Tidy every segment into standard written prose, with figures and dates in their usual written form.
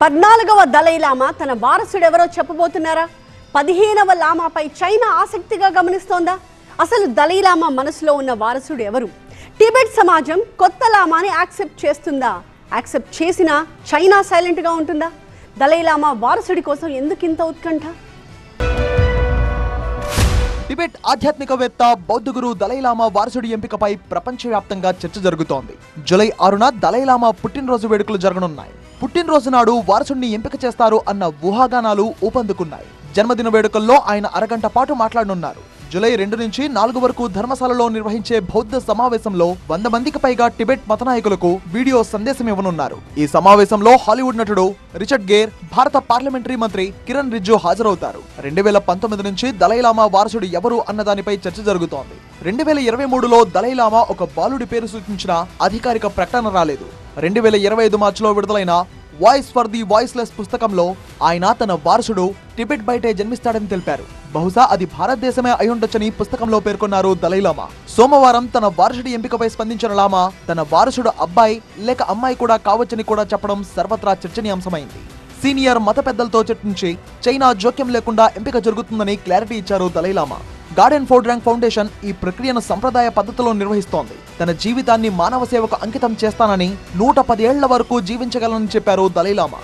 14వ Dalai Lama తన వారసుడెవరో చెప్పబోతున్నారా? 15వ లామాపై China ఆసక్తిగా గమనిస్తోందా? అసలు దలైలామా మనసులో ఉన్న వారసుడు ఎవరు? టిబెట్ సమాజం కొత్త లామాని యాక్సెప్ట్ చేస్తుందా? యాక్సెప్ట్ చేసినా చైనా సైలెంట్గా ఉంటుందా? దలైలామా వారసుడి కోసం ఎందుకింత ఉత్కంఠ? టిబెట్ ఆధ్యాత్మికవేత్త బౌద్ధ గురు దలైలామా వారసుడి ఎంపికపై ప్రపంచవ్యాప్తంగా చర్చ జరుగుతోంది. జూలై 6న దలైలామా పుట్టినరోజు వేడుకలు జరగనున్నాయి. పుట్టినరోజు నాడు వారసుడిని ఎంపిక చేస్తారు అన్న ఊహాగానాలు ఊపందుకున్నాయి. జన్మదిన వేడుకల్లో ఆయన అరగంట పాటు మాట్లాడనున్నారు. జూలై 2 నుంచి 4 వరకు ధర్మశాలలో నిర్వహించే బౌద్ధ సమావేశంలో 100 మందికి పైగా టిబెట్ మత నాయకులకు వీడియో సందేశం ఇవ్వనున్నారు. ఈ సమావేశంలో హాలీవుడ్ నటుడు రిచర్డ్ గేర్, భారత పార్లమెంటరీ మంత్రి కిరణ్ రిజ్జు హాజరవుతారు. 2019 నుంచి దలైలామా వారసుడు ఎవరు అన్న దానిపై చర్చ జరుగుతోంది. 2023లో దలైలామా ఒక బాలుడి పేరు సూచించిన అధికారిక ప్రకటన రాలేదు. 2025 మార్చిలో విడుదలైన వాయిస్ ఫర్ ది వాయిస్లెస్ పుస్తకంలో ఆయన తన వారసుడు టిబెట్ బయటే జన్మిస్తాడని తెలిపారు. బహుశా అది భారతదేశమే అయ్యుండొచ్చని పుస్తకంలో పేర్కొన్నారు దలైలామా. సోమవారం తన వారసుడి ఎంపికపై స్పందించిన లామా తన వారసుడు అబ్బాయి లేక అమ్మాయి కూడా కావచ్చని కూడా చెప్పడం సర్వత్రా చర్చనీయాంశమైంది. సీనియర్ మత పెద్దలతో చర్చించి చైనా జోక్యం లేకుండా ఎంపిక జరుగుతుందని క్లారిటీ ఇచ్చారు Dalai Lama. Garden Ford rank foundation ఈ ప్రక్రియను సంప్రదాయ పద్ధతిలో నిర్వహిస్తోంది. తన జీవితాన్ని మానవ సేవకు అంకితం చేస్తానని 110 ఏళ్ల వరకు జీవించగలనని చెప్పారు దలైలామా.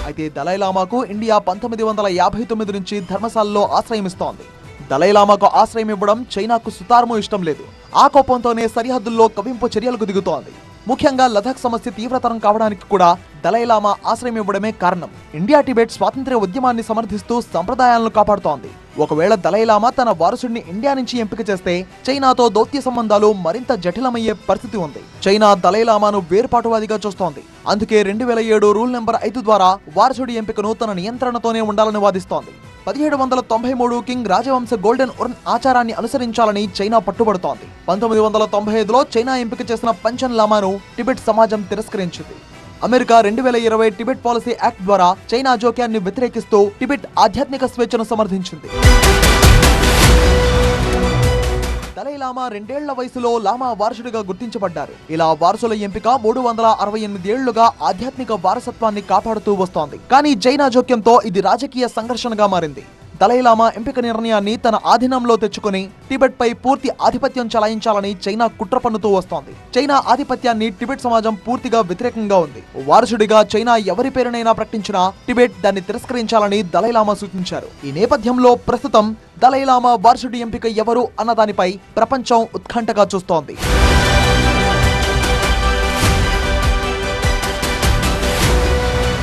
అయితే దలైలామాకు ఇండియా 1959 నుంచి ధర్మశాలలో ఆశ్రయమిస్తోంది. దలైలామాకు ఆశ్రయం ఇవ్వడం చైనాకు సుతారమూ ఇష్టం లేదు. ఆ కోపంతోనే సరిహద్దుల్లో కవింపు చర్యలకు దిగుతోంది. ముఖ్యంగా లదాఖ్ సమస్య తీవ్రతరం కావడానికి కూడా దలైలామా ఆశ్రయం ఇవ్వడమే కారణం. ఇండియా టిబెట్ స్వాతంత్ర్య ఉద్యమాన్ని సమర్థిస్తూ సంప్రదాయాలను కాపాడుతోంది. ఒకవేళ దలైలామా తన వారసుడిని ఇండియా నుంచి ఎంపిక చేస్తే చైనాతో దౌత్య సంబంధాలు మరింత జటిలమయ్యే పరిస్థితి ఉంది. చైనా దలైలామాను వేర్పాటువాదిగా చూస్తోంది. అందుకే 2007 రూల్ నెంబర్ 5 ద్వారా వారసుడి ఎంపికను తన నియంత్రణతోనే ఉండాలని వాదిస్తోంది. 1793 కింగ్ రాజవంశ గోల్డెన్ ఉర్న్ ఆచారాన్ని అనుసరించాలని చైనా పట్టుబడుతోంది. 1995లో చైనా ఎంపిక చేసిన పంచన్ లామాను టిబెట్ సమాజం తిరస్కరించింది. అమెరికా 2020 టిబెట్ పాలసీ యాక్ట్ ద్వారా చైనా జోక్యాన్ని వ్యతిరేకిస్తూ టిబెట్ ఆధ్యాత్మిక స్వేచ్ఛను సమర్థించింది. దలైలామా 2 ఏళ్ల వయసులో లామా వారసుడిగా గుర్తించబడ్డారు. ఇలా వారసుల ఎంపిక 368 ఏళ్లుగా ఆధ్యాత్మిక వారసత్వాన్ని కాపాడుతూ వస్తోంది. కానీ చైనా జోక్యంతో ఇది రాజకీయ సంఘర్షణగా మారింది. దలైలామా ఎంపిక నిర్ణయాన్ని తన ఆధీనంలో తెచ్చుకుని టిబెట్ పై పూర్తి ఆధిపత్యం చలాయించాలని చైనా కుట్ర పన్నుతూ వస్తోంది. చైనా ఆధిపత్యాన్ని టిబెట్ సమాజం పూర్తిగా వ్యతిరేకంగా ఉంది. వారసుడిగా చైనా ఎవరి పేరునైనా ప్రకటించినా టిబెట్ దాన్ని తిరస్కరించాలని దలైలామా సూచించారు. ఈ నేపథ్యంలో ప్రస్తుతం దలైలామా వారసుడి ఎంపిక ఎవరు అన్న దానిపై ప్రపంచం ఉత్కంఠగా చూస్తోంది.